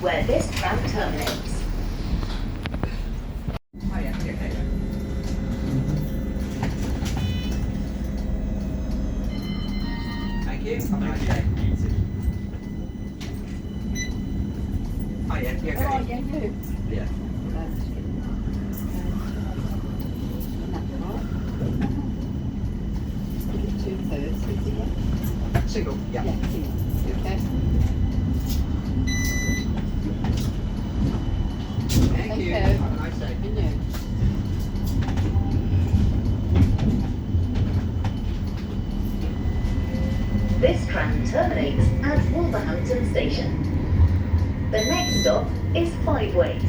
Where this tram terminates. Oh yeah, okay. Thank you. Have a nice day. Oh yeah, okay. Oh, yeah, you. Yeah. Single? Yeah. Yeah, single. Okay. Thank you. you. Have a nice day. And you. This tram terminates at Wolverhampton Station. The next stop is Five Ways.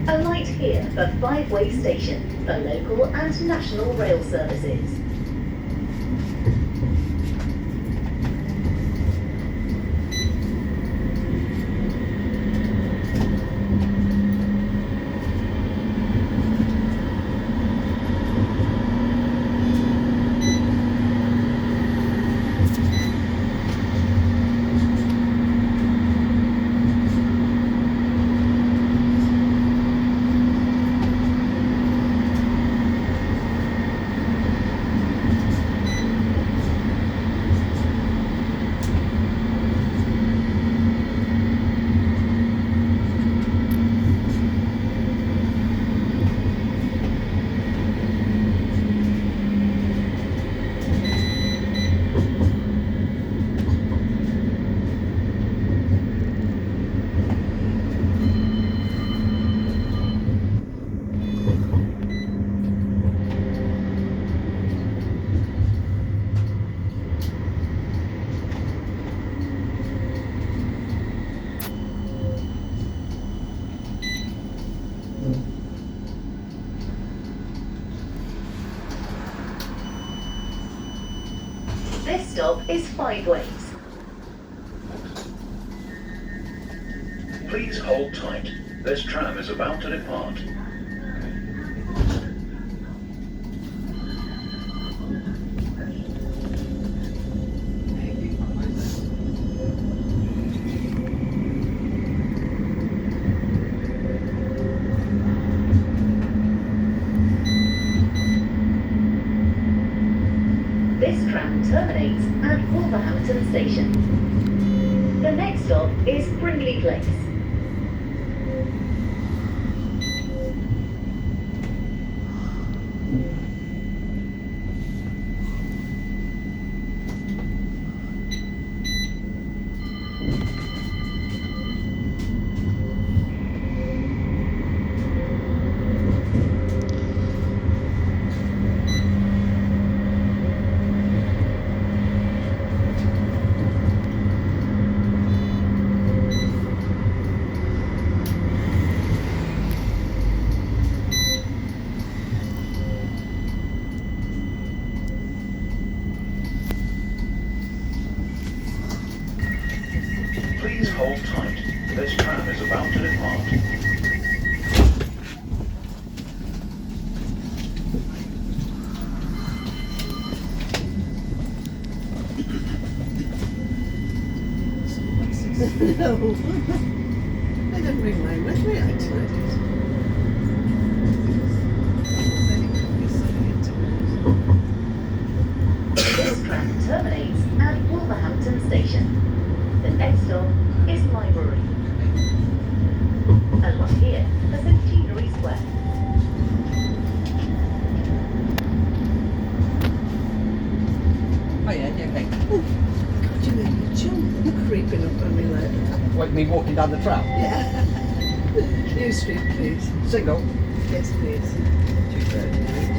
Alight here for Five Ways Station for local and national rail services. This stop is Five Ways. Please hold tight. This tram is about to depart. This tram terminates at Wolverhampton Station. The next stop is Brindley Place. Please hold tight. This tram is about to depart. No, they didn't bring mine with me actually. This tram terminates at Wolverhampton Station. The next stop is Library. Along here for Centenary Square. Oh yeah, okay. God, you made me jump. You're creeping up on me like. What, me walking down the tram? Yeah. New street, please. Single? Yes, please. 230.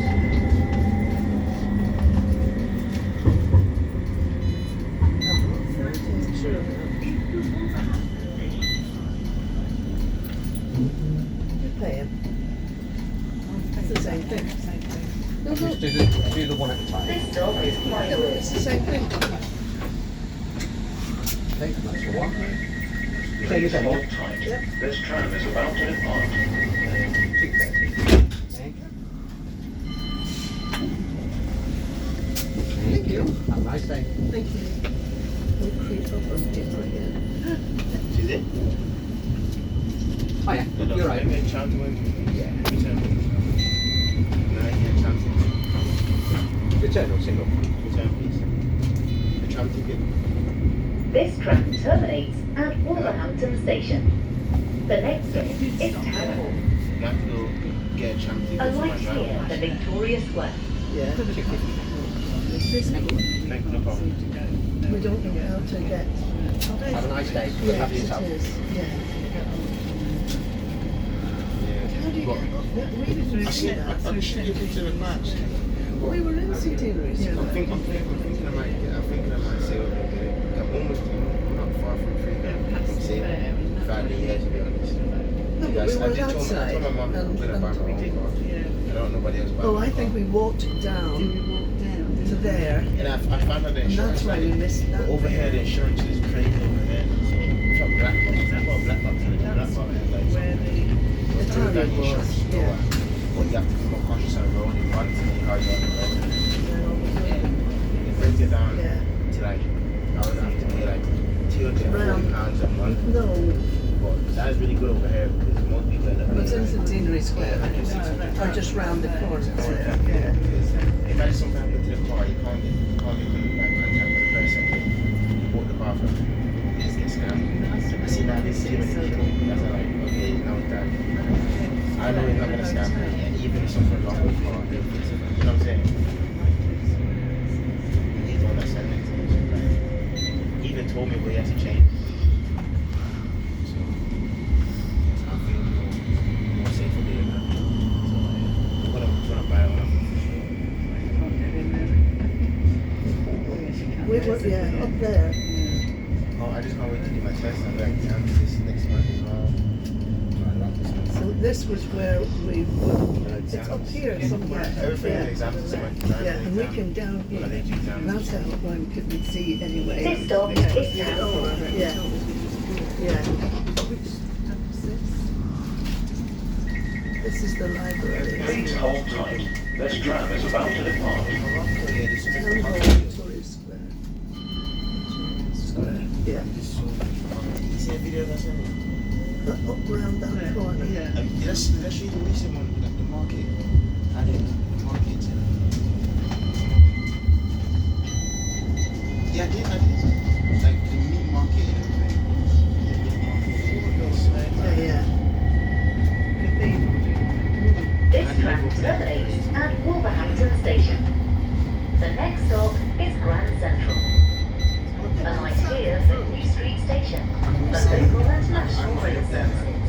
do the one at a time. This stop is Yeah, Five but Ways. it's the same thing. Okay, that's the one. Same Please as hold that. tight. This tram is about to depart. 2:30. Thank you. Have a nice day. Thank you. We'll creep up on people again. Is it? Oh yeah, you're right. Maybe a chance when Yeah. return. No, yeah, chance. Return or single? Return, please. A tram ticket. This tram terminates at Wolverhampton Station. The next stop is Town Hall. You have to go get a tram ticket A for my light here driver. for Victoria Square. Yeah. This Thank you, no problem. we don't know how to get. Have a nice day. Look Yes, after it yourself. is. Yeah. How do you But get up? We didn't I see should that. get to the match. We were in centenary. I'm thinking I might say over there. I'm not far from free. I'm saying 5 years to be honest. No, but Yes, we I were did tell outside. my mum I'm gonna buy my own car. I don't know nobody else buy Oh, my I think car. we walked down to there, And I found out the and insurance. that's why we missed But that. over here, the insurance is crazy over here. So from black box, black box has like The time it was, yeah. But you have to be more cautious on the road. You monitor the car you're on the road. It brings it down Yeah. to like I would have to pay like £240 a month. No, But that is really good over here because most people end up but it's in paying like Centenary Square, or just round the corner. Yeah. because if that is something happened to the car, you can't get like contact with the person you bought the car from. You just get scammed. I see that this is that's like okay, now it's that. I know he's not gonna scam me, and even if something wrong with the car, he'll fix it. You know what I'm saying? He's the one that sent it to me. Like, he even told me what he has to change. So I feel more safer doing that. So like, I'm gonna buy one of them for sure. We were, yeah, up there. Oh, I just can't wait to do my test. I'm like, damn, this next month as well. I love this one. So this was where we were. It's up here somewhere. Everything Yeah. in exams is like exam. Yeah, and we came down here. That's how one couldn't see anyway. This stop is Town Hall. Yeah. Yeah. This is the library. Please hold tight. This tram is about to depart. Yeah, this is Town Hall, Victoria Square. Yeah. You see a video that's in it? Up round that corner. Did I show you the recent one at the market? I did the market. Yeah, I did. Like the meat market and everything. Yeah, yeah. This tram terminates at Wolverhampton Station. The next stop is Grand Central. A light here for New Street Station, the local and national train service.